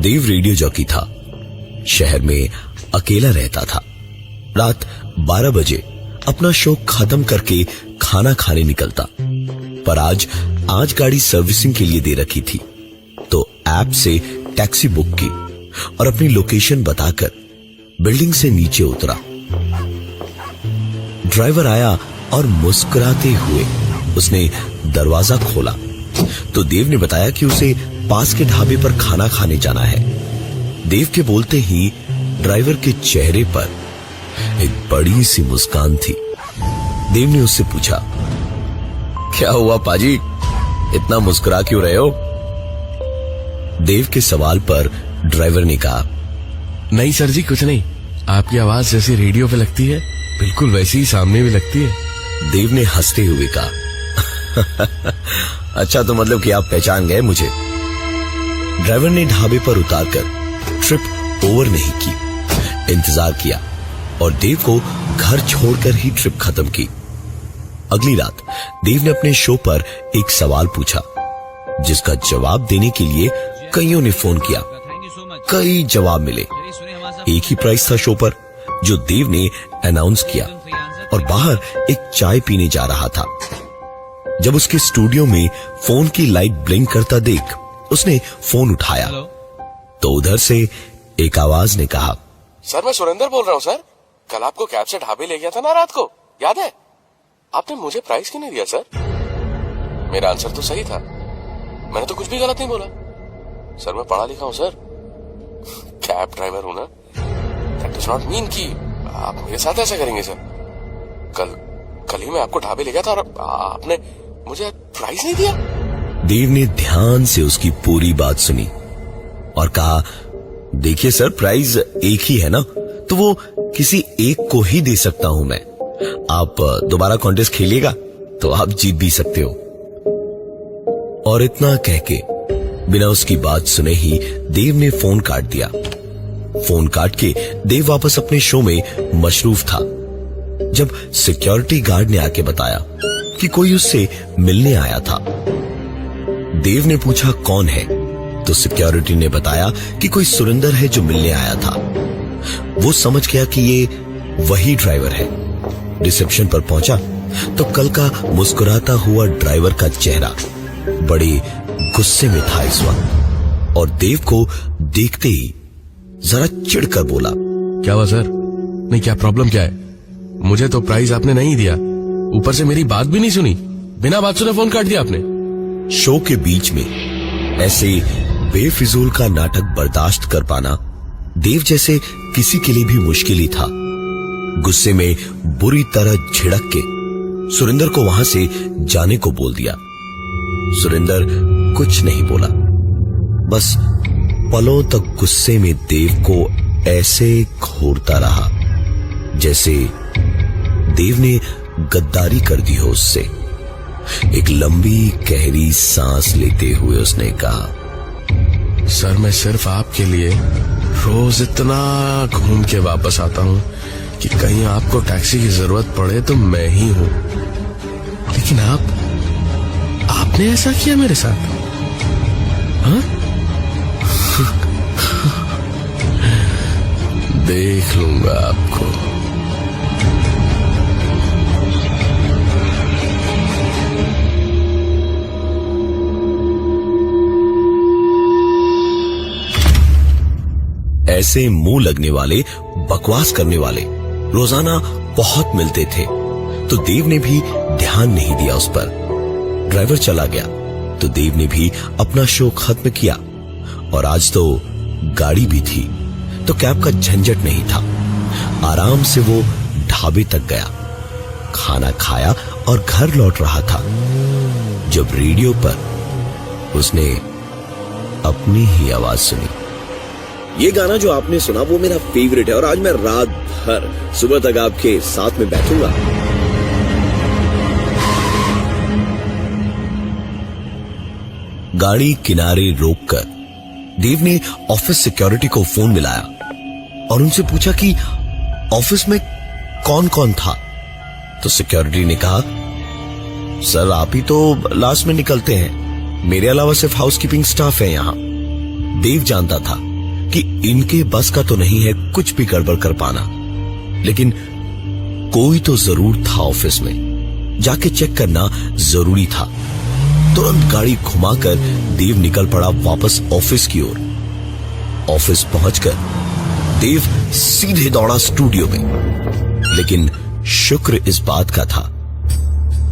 देव radio jockey था। शहर में अकेला रहता था। रात 12 बजे अपना शो खत्म करके खाना खाने निकलता, पर आज गाड़ी सर्विसिंग के लिए दे रखी थी, तो ऐप से टैक्सी बुक की और अपनी लोकेशन बताकर बिल्डिंग से नीचे उतरा। ड्राइवर आया और मुस्कुराते हुए उसने दरवाजा खोला तो देव ने बताया कि उसे पास के ढाबे पर खाना खाने जाना है। देव के बोलते ही ड्राइवर के चेहरे पर एक बड़ी सी मुस्कान थी। देव ने उससे पूछा, क्या हुआ पाजी, इतना मुस्कुरा क्यों रहे हो? देव के सवाल पर ड्राइवर ने कहा, नहीं सर जी, कुछ नहीं। आपकी आवाज जैसी रेडियो पे लगती है, बिल्कुल वैसी ही सामने भी लगती है। देव ने हंसते हुए कहा, अच्छा, तो मतलब कि आप पहचान गए मुझे। ड्राइवर ने ढाबे पर उतारकर ट्रिप ओवर नहीं की, इंतजार किया और देव को घर छोड़कर ही ट्रिप खत्म की। अगली रात देव ने अपने शो पर एक सवाल पूछा, जिसका जवाब देने के लिए कईयों ने फोन किया। कई जवाब मिले। एक ही प्राइस था शो पर, जो देव ने अनाउंस किया, और बाहर एक चाय पीने जा रहा था। जब उसके स्टूडियो में फोन की लाइट ब्लिंक करता देख उसने फोन उठाया तो उधर से एक आवाज ने कहा, सर मैं सुरेंद्र बोल रहा हूँ सर। कल आपको कैब से ढाबे ले गया था ना रात को, याद है? आपने मुझे प्राइस क्यों नहीं दिया सर? मेरा आंसर तो सही था, मैंने तो कुछ भी गलत नहीं बोला। सर मैं पढ़ा लिखा हूँ सर, कैब ड्राइवर हूं ना। दैट डज नॉट मीन कि आप मेरे साथ ऐसा करेंगे सर। कल ही मैं आपको ढाबे ले गया था और आपने मुझे प्राइस नहीं दिया। देव ने ध्यान से उसकी पूरी बात सुनी और कहा, देखिए सर, प्राइस एक ही है ना, तो वो किसी एक को ही दे सकता हूं मैं। आप दोबारा कॉन्टेस्ट खेलिएगा तो आप जीत भी सकते हो। और इतना कह के बिना उसकी बात सुने ही देव ने फोन काट दिया। फोन काट के देव वापस अपने शो में मशरूफ था, जब सिक्योरिटी गार्ड ने आके बताया कि कोई उससे मिलने आया था। देव ने पूछा कौन है, तो सिक्योरिटी ने बताया कि कोई सुरेंद्र है जो मिलने आया था। वो समझ गया कि ये वही ड्राइवर है। रिसेप्शन पर पहुंचा तो कल का मुस्कुराता हुआ ड्राइवर का चेहरा बड़े गुस्से में था इस वक्त, और देव को देखते ही जरा चिढ़कर बोला, क्या हुआ सर? नहीं, क्या प्रॉब्लम क्या है? मुझे तो प्राइस आपने नहीं दिया, ऊपर से मेरी बात भी नहीं सुनी, बिना बात सुने फोन काट दिया आपने। शो के बीच में ऐसे बेफिजूल का नाटक बर्दाश्त कर पाना देव जैसे किसी के लिए भी मुश्किल ही था। गुस्से में बुरी तरह झिड़क के सुरेंद्र को वहां से जाने को बोल दिया। सुरेंद्र कुछ नहीं बोला, बस पलों तक गुस्से में देव को ऐसे घूरता रहा जैसे देव ने गद्दारी कर दी हो उससे। एक लंबी गहरी सांस लेते हुए उसने कहा, सर मैं सिर्फ आपके लिए रोज इतना घूम के वापस आता हूँ कि कहीं आपको टैक्सी की जरूरत पड़े तो मैं ही हूँ, लेकिन आपने ऐसा किया मेरे साथ? हाँ? देख लूंगा आपको। ऐसे मुंह लगने वाले, बकवास करने वाले रोजाना बहुत मिलते थे, तो देव ने भी ध्यान नहीं दिया उस पर। ड्राइवर चला गया तो देव ने भी अपना शो खत्म किया, और आज तो गाड़ी भी थी, तो कैब का झंझट नहीं था। आराम से वो ढाबे तक गया, खाना खाया और घर लौट रहा था, जब रेडियो पर उसने अपनी ही आवाज सुनी। ये गाना जो आपने सुना वो मेरा फेवरेट है, और आज मैं रात भर सुबह तक आपके साथ में बैठूंगा। गाड़ी किनारे रोककर देव ने ऑफिस सिक्योरिटी को फोन मिलाया और उनसे पूछा कि ऑफिस में कौन कौन था। तो सिक्योरिटी ने कहा, सर आप ही तो लास्ट में निकलते हैं, मेरे अलावा सिर्फ हाउसकीपिंग स्टाफ है यहां। देव जानता था कि इनके बस का तो नहीं है कुछ भी गड़बड़ कर पाना, लेकिन कोई तो जरूर था ऑफिस में, जाके चेक करना जरूरी था। तुरंत गाड़ी घुमाकर देव निकल पड़ा वापस ऑफिस की ओर। ऑफिस पहुंचकर देव सीधे दौड़ा स्टूडियो में, लेकिन शुक्र इस बात का था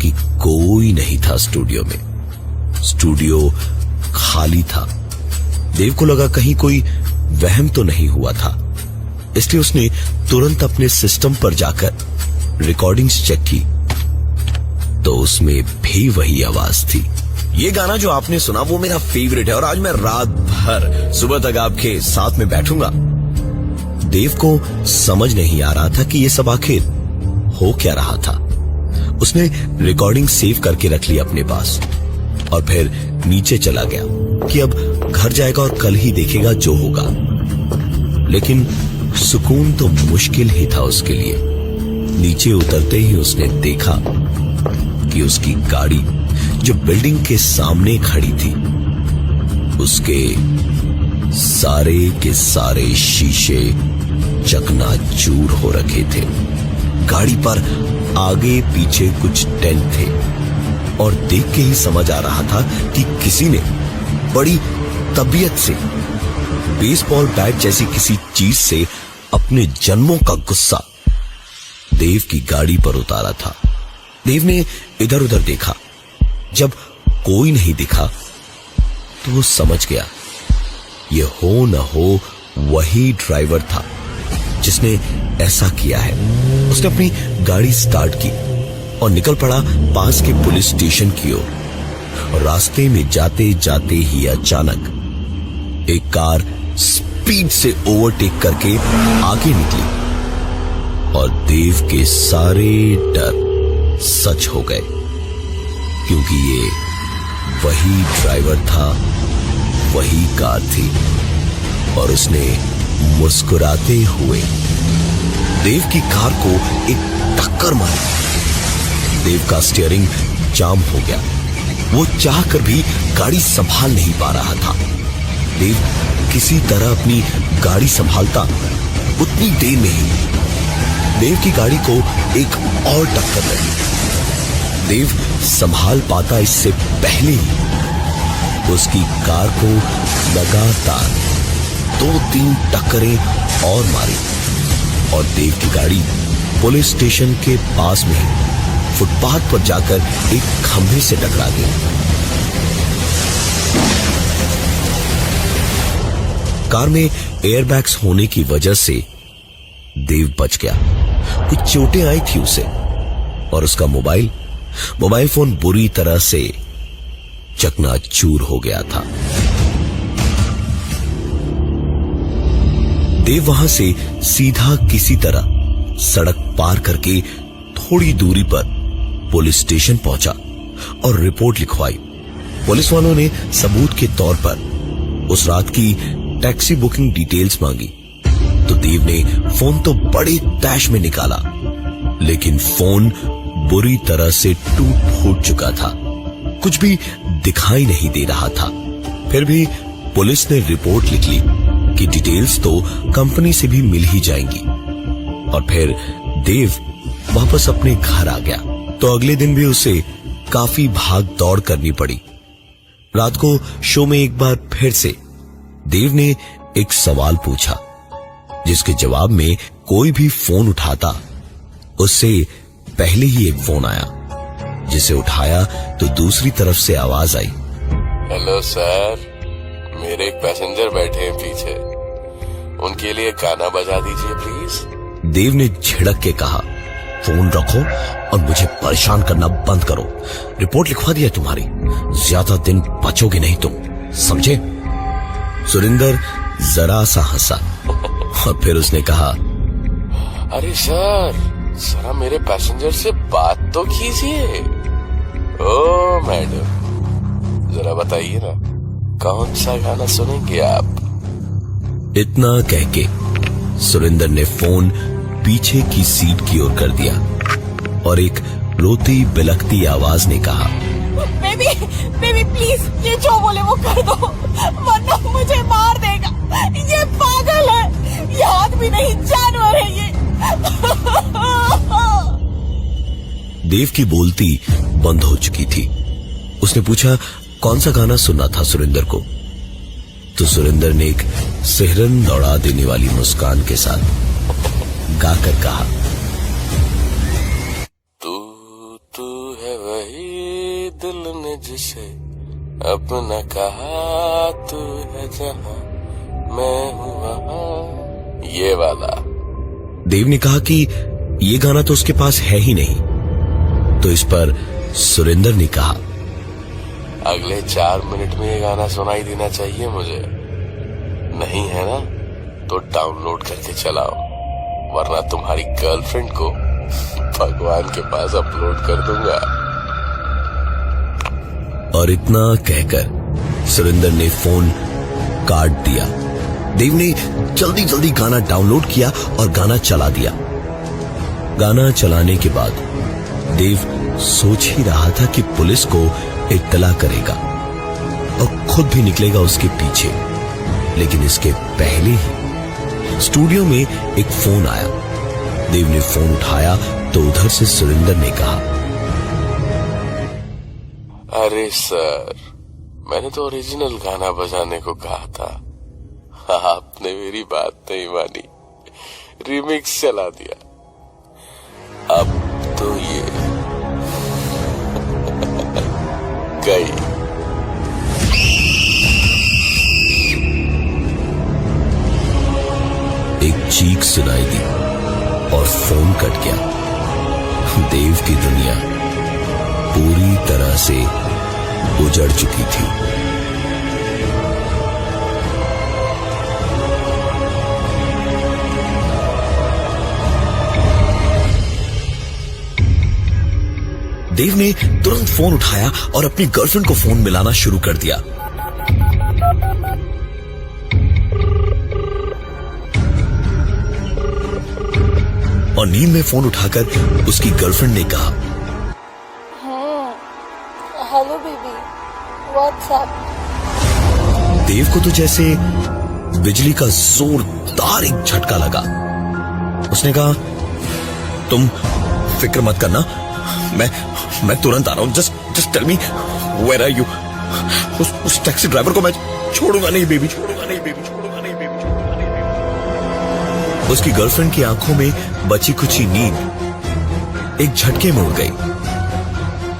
कि कोई नहीं था स्टूडियो में। स्टूडियो खाली था। देव को लगा कहीं कोई वहम तो नहीं हुआ था, इसलिए उसने तुरंत अपने सिस्टम पर जाकर रिकॉर्डिंग्स चेक की, तो उसमें भी वही आवाज थी। ये गाना जो आपने सुना वो मेरा फेवरेट है और आज मैं रात भर सुबह तक आपके साथ में बैठूंगा। देव को समझ नहीं आ रहा था कि ये सब आखिर हो क्या रहा था। उसने रिकॉर्डिंग सेव करके रख ली अपने पास और फिर नीचे चला गया कि अब घर जाएगा और कल ही देखेगा जो होगा। लेकिन सुकून तो मुश्किल ही था उसके लिए। नीचे उतरते ही उसने देखा कि उसकी गाड़ी जो बिल्डिंग के सामने खड़ी थी, उसके सारे के सारे शीशे चकनाचूर हो रखे थे। गाड़ी पर आगे पीछे कुछ डेंट थे और देख के ही समझ आ रहा था कि किसी ने बड़ी तबीयत से बेसबॉल बैट जैसी किसी चीज से अपने जन्मों का गुस्सा देव की गाड़ी पर उतारा था। देव ने इधर उधर देखा। जब कोई नहीं दिखा तो वो समझ गया ये हो न हो वही ड्राइवर था जिसने ऐसा किया है। उसने अपनी गाड़ी स्टार्ट की और निकल पड़ा पास के पुलिस स्टेशन की ओर। रास्ते में जाते जाते ही अचानक एक कार स्पीड से ओवरटेक करके आगे निकली और देव के सारे डर सच हो गए, क्योंकि ये वही ड्राइवर था, वही कार थी और उसने मुस्कुराते हुए देव की कार को एक टक्कर मारी। देव का स्टीयरिंग जाम हो गया। वो चाहकर भी गाड़ी संभाल नहीं पा रहा था। देव किसी तरह अपनी गाड़ी संभालता उतनी देर में ही देव की गाड़ी को एक और टक्कर लगी। देव संभाल पाता इससे पहले ही उसकी कार को लगातार 2-3 टक्करें और मारी और देव की गाड़ी पुलिस स्टेशन के पास में ही फुटपाथ पर जाकर एक खंभे से टकरा गई। कार में एयरबैग्स होने की वजह से देव बच गया। कुछ चोटें आई थी उसे और उसका मोबाइल फोन बुरी तरह से चकनाचूर हो गया था। देव वहां से सीधा किसी तरह सड़क पार करके थोड़ी दूरी पर पुलिस स्टेशन पहुंचा और रिपोर्ट लिखवाई। पुलिस वालों ने सबूत के तौर पर उस रात की टैक्सी बुकिंग डिटेल्स मांगी तो देव ने फोन तो बड़े तैश में निकाला, लेकिन फोन बुरी तरह से टूट फूट चुका था। कुछ भी दिखाई नहीं दे रहा था। फिर भी पुलिस ने रिपोर्ट लिख ली कि डिटेल्स तो कंपनी से भी मिल ही जाएंगी और फिर देव वापस अपने घर आ गया। तो अगले दिन भी उसे काफी भाग दौड़ करनी पड़ी। रात को शो में एक बार फिर से देव ने एक सवाल पूछा जिसके जवाब में कोई भी फोन उठाता उससे पहले ही एक फोन आया, जिसे उठाया तो दूसरी तरफ से आवाज आई, हेलो सर, मेरे एक पैसेंजर बैठे हैं पीछे, उनके लिए गाना बजा दीजिए प्लीज। देव ने झिड़क के कहा, फोन रखो और मुझे परेशान करना बंद करो। रिपोर्ट लिखवा दिया तुम्हारी, ज्यादा दिन बचोगे नहीं तुम, समझे? सुरिंदर जरा सा हंसा और फिर उसने कहा, अरे सर, जरा मेरे पैसेंजर से बात तो कीजिए। ओ मैडम, जरा बताइए ना, कौन सा गाना सुनेंगे आप? इतना कह के सुरिंदर ने फोन पीछे की सीट की ओर कर दिया और एक रोती बिलखती आवाज ने कहा, बेबी बेबी प्लीज, ये जो बोले वो कर दो वरना मुझे मार देगा। ये देव की बोलती बंद हो चुकी थी। उसने पूछा कौन सा गाना सुनना था सुरेंद्र को। तो सुरेंद्र ने एक सिहरन दौड़ा देने वाली मुस्कान के साथ गाकर कहा, तू है वही दिल ने जिसे अपना कहा, तू है जहां मैं हूं वहां, ये वाला। देव ने कहा कि ये गाना तो उसके पास है ही नहीं। तो इस पर सुरेंद्र ने कहा, अगले 4 मिनट में ये गाना सुनाई देना चाहिए मुझे। नहीं है ना तो डाउनलोड करके चलाओ, वरना तुम्हारी गर्लफ्रेंड को भगवान के पास अपलोड कर दूंगा। और इतना कहकर सुरेंद्र ने फोन काट दिया। देव ने जल्दी जल्दी गाना डाउनलोड किया और गाना चला दिया। गाना चलाने के बाद देव सोच ही रहा था कि पुलिस को इत्तला करेगा और खुद भी निकलेगा उसके पीछे। लेकिन इसके पहले ही स्टूडियो में एक फोन आया। देव ने फोन उठाया तो उधर से सुरेंद्र ने कहा, अरे सर, मैंने तो ओरिजिनल गाना बजाने को कहा था, आपने मेरी बात नहीं मानी, रिमिक्स चला दिया। अब तो ये गई। एक चीख सुनाई दी और फोन कट गया। देव की दुनिया पूरी तरह से उजड़ चुकी थी। देव ने तुरंत फोन उठाया और अपनी गर्लफ्रेंड को फोन मिलाना शुरू कर दिया। और नींद में फोन उठाकर उसकी गर्लफ्रेंड ने कहा, हेलो बेबी, व्हाट्सएप। देव को तो जैसे बिजली का जोरदार एक झटका लगा। उसने कहा, तुम फिक्र मत करना, मैं तुरंत आ रहा हूं। Just tell me where are you. उस टैक्सी ड्राइवर को मैं छोड़ूंगा नहीं बेबी, छोड़ूंगा नहीं बेबी, छोड़ूंगा नहीं बेबी, छोड़ूंगा नहीं बेबी। उसकी गर्लफ्रेंड की आंखों में बची कुची नींद एक झटके में उड़ गई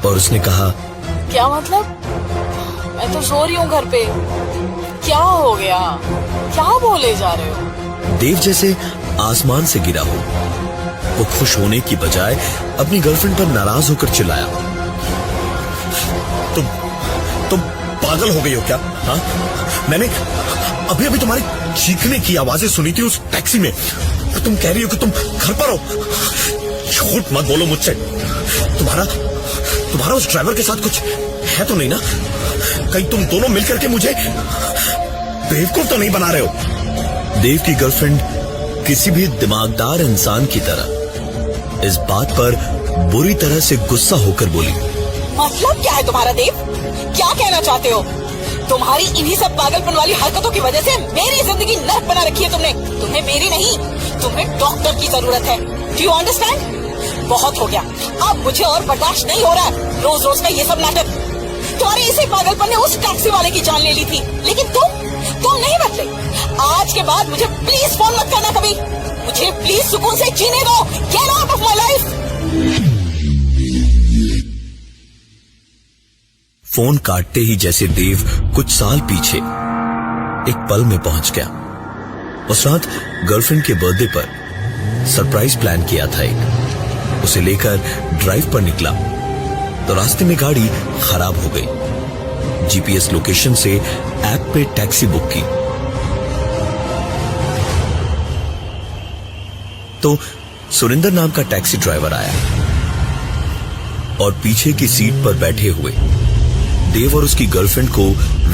और उसने कहा, क्या मतलब? मैं तो सो रही हूँ घर पे। क्या हो गया? क्या बोले जा रहे हो? देव जैसे आसमान से गिरा हो। वो खुश होने की बजाय अपनी गर्लफ्रेंड पर नाराज होकर चिल्लाया, तुम पागल हो गई हो क्या? हाँ, मैंने अभी अभी तुम्हारी चीखने की आवाजें सुनी थी उस टैक्सी में। तुम कह रही हो कि तुम घर पर हो। झूठ मत बोलो मुझसे। तुम्हारा उस ड्राइवर के साथ कुछ है तो नहीं ना? कहीं तुम दोनों मिलकर के मुझे बेवकूफ तो नहीं बना रहे हो? देव की गर्लफ्रेंड किसी भी दिमागदार इंसान की तरह इस बात पर बुरी तरह से गुस्सा होकर बोली, मतलब क्या है तुम्हारा देव? क्या कहना चाहते हो? तुम्हारी इन्हीं सब पागलपन वाली हरकतों की वजह से मेरी जिंदगी नर्क बना रखी है तुमने। तुम्हें मेरी नहीं, तुम्हें डॉक्टर की जरूरत है। Do you understand? बहुत हो गया, अब मुझे और बर्दाश्त नहीं हो रहा है रोज रोज का ये सब नाटक। तुम्हारे इसी पागलपन ने उस टैक्सी वाले की जान ले ली थी, लेकिन तुम नहीं बदले। आज के बाद मुझे प्लीज फोन मत करना कभी। मुझे प्लीज सुकून से जीने दो। Get out of my life. Phone काटते ही जैसे देव कुछ साल पीछे एक पल में पहुंच गया। उस रात गर्लफ्रेंड के बर्थडे पर सरप्राइज प्लान किया था एक। उसे लेकर ड्राइव पर निकला तो रास्ते में गाड़ी खराब हो गई। जीपीएस लोकेशन से ऐप पे टैक्सी बुक की तो सुरेंद्र नाम का टैक्सी ड्राइवर आया और पीछे की सीट पर बैठे हुए देव और उसकी गर्लफ्रेंड को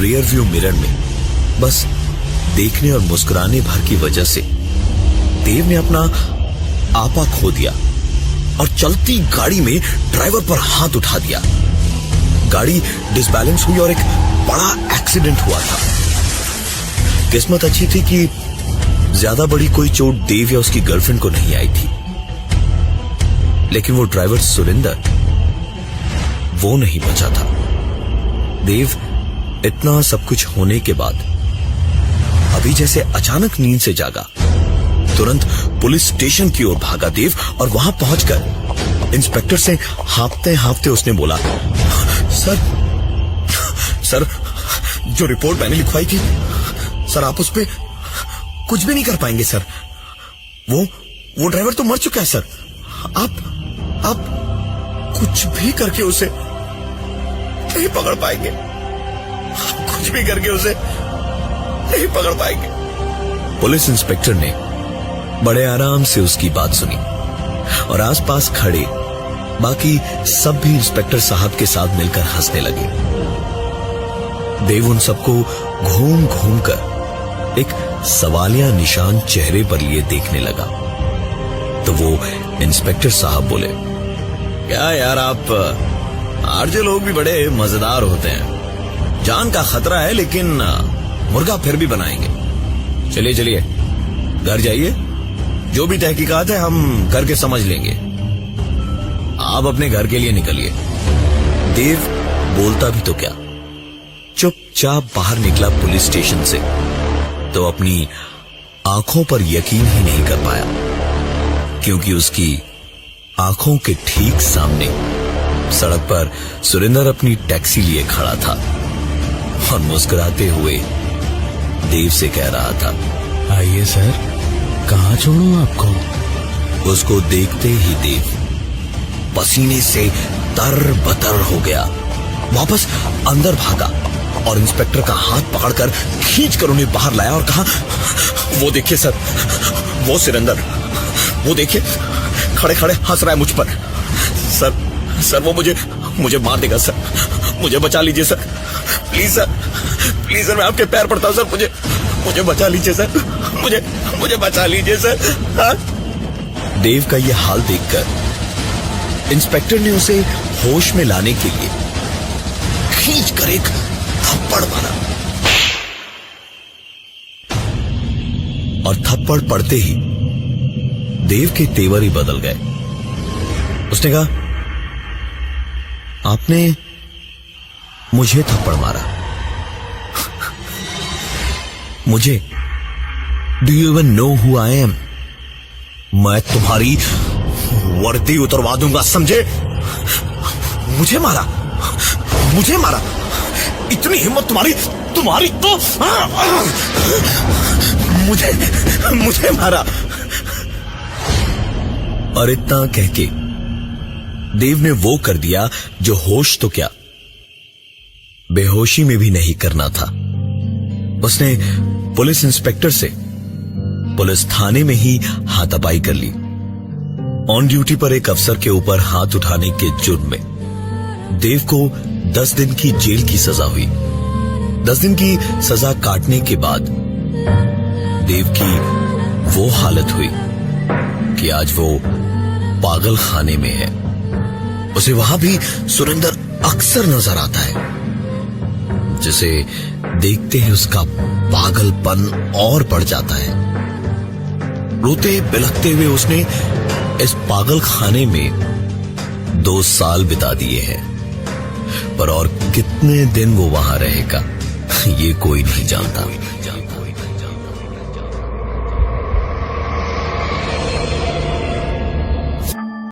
रियर व्यू मिरर में बस देखने और मुस्कुराने भर की वजह से देव ने अपना आपा खो दिया और चलती गाड़ी में ड्राइवर पर हाथ उठा दिया। गाड़ी डिसबैलेंस हुई और एक बड़ा एक्सीडेंट हुआ था। किस्मत अच्छी थी कि ज्यादा बड़ी कोई चोट देव या उसकी गर्लफ्रेंड को नहीं आई थी, लेकिन वो ड्राइवर सुरेंद्र वो नहीं बचा था। देव इतना सब कुछ होने के बाद अभी जैसे अचानक नींद से जागा, तुरंत पुलिस स्टेशन की ओर भागा देव और वहां पहुंचकर इंस्पेक्टर से हाँफते हाँफते उसने बोला, सर जो रिपोर्ट मैंने लिखवाई थी सर, आप उस पे कुछ भी नहीं कर पाएंगे सर। वो ड्राइवर तो मर चुका है सर। आप कुछ भी करके उसे नहीं पकड़ पाएंगे। कुछ भी करके उसे नहीं पकड़ पाएंगे। पुलिस इंस्पेक्टर ने बड़े आराम से उसकी बात सुनी और आसपास खड़े बाकी सब भी इंस्पेक्टर साहब के साथ मिलकर हंसने लगे। देव उन सबको घूम घूम कर एक सवालिया निशान चेहरे पर लिए देखने लगा। तो वो इंस्पेक्टर साहब बोले, क्या यार, आप आरजे लोग भी बड़े मजेदार होते हैं। जान का खतरा है लेकिन मुर्गा फिर भी बनाएंगे। चलिए घर जाइए, जो भी तहकीकात है हम करके समझ लेंगे। आप अपने घर के लिए निकलिए। देव बोलता भी तो क्या, चुपचाप बाहर निकला पुलिस स्टेशन से तो अपनी आंखों पर यकीन ही नहीं कर पाया, क्योंकि उसकी आंखों के ठीक सामने सड़क पर सुरेंद्र अपनी टैक्सी लिए खड़ा था और मुस्कुराते हुए देव से कह रहा था, आइए सर, कहाँ छोड़ूं आपको? उसको देखते ही देव पसीने से तर-बतर हो गया, वापस अंदर भागा और इंस्पेक्टर का हाथ पकड़कर खींचकर उन्हें बाहर लाया और कहा, वो देखिए सर, वो सुरेंद्र, वो देखिए खड़े खड़े हंस रहा है मुझ पर। सर वो मुझे मार देगा सर, मुझे बचा लीजिए सर, प्लीज सर, मैं आपके पैर पड़ता हूं सर, मुझे बचा लीजिए सर, मुझे बचा लीजिए सर। हाँ? देव का ये हाल देखकर इंस्पेक्टर ने उसे होश में लाने के लिए खींचकर एक थप्पड़ मारा और थप्पड़ पड़ते ही देव के तेवर ही बदल गए। उसने कहा, आपने मुझे थप्पड़ मारा? मुझे? Do you even know who I am? मैं तुम्हारी वर्दी उतरवा दूंगा, समझे? मुझे मारा? इतनी हिम्मत तुम्हारी तो मुझे मारा। और इतना कह के देव ने वो कर दिया जो होश तो क्या, बेहोशी में भी नहीं करना था। उसने पुलिस इंस्पेक्टर से पुलिस थाने में ही हाथापाई कर ली। ऑन ड्यूटी पर एक अफसर के ऊपर हाथ उठाने के जुर्म में देव को 10 दिन की जेल की सजा हुई। 10 दिन की सजा काटने के बाद देव की वो हालत हुई कि आज वो पागल खाने में है। उसे वहां भी सुरेंद्र अक्सर नजर आता है, जिसे देखते ही उसका पागलपन और बढ़ जाता है। रोते बिलखते हुए उसने इस पागल खाने में 2 साल बिता दिए हैं, पर और कितने दिन वो वहां रहेगा ये कोई नहीं जानता।